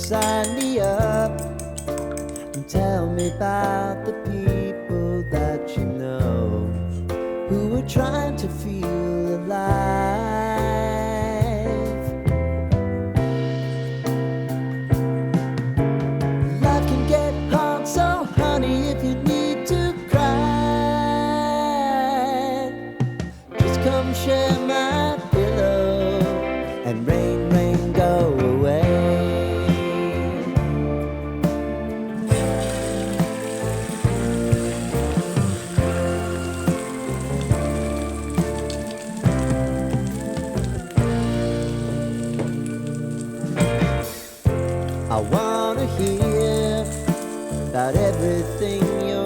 sign me up and tell me about the people that you know who are trying to feel alive. Life can get hard, so honey, if you need to cry, just come share my pillow and rain, rain, go away. I wanna hear about everything you're